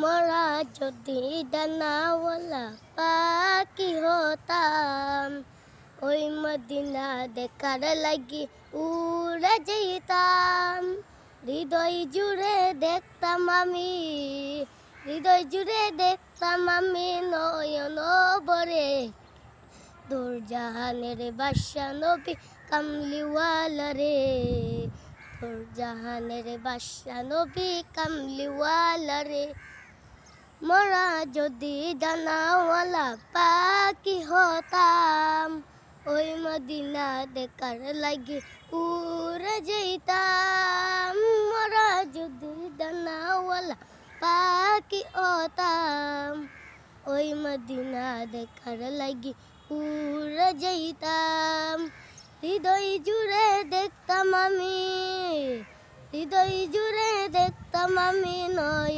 মোরা যদি ডানাওয়ালা পাখি হতাম, ওই মদিনা দেখার লাগি উড়ে যেতাম। হৃদয় জুড়ে দেখতাম আমি, হৃদয় জুড়ে দেখতাম আমি নয়ন ভরে। দূর জাহানের বাদশা নবী কামলিওয়ালা রে, দূর জাহানের বাদশা নবী কামলিওয়ালা রে। মোরা যদি ডানাওয়ালা পাখি হতাম, ওই মদিনা দেখার লাগি উড়ে যেতাম। মোরা যদি ডানাওয়ালা পাখি হতাম, ওই মদিনা দেখার লাগি উড়ে যেতাম। হৃদয় জুড়ে দেখতাম আমি, হৃদয় জুড়ে দেখতাম আমি নয়ন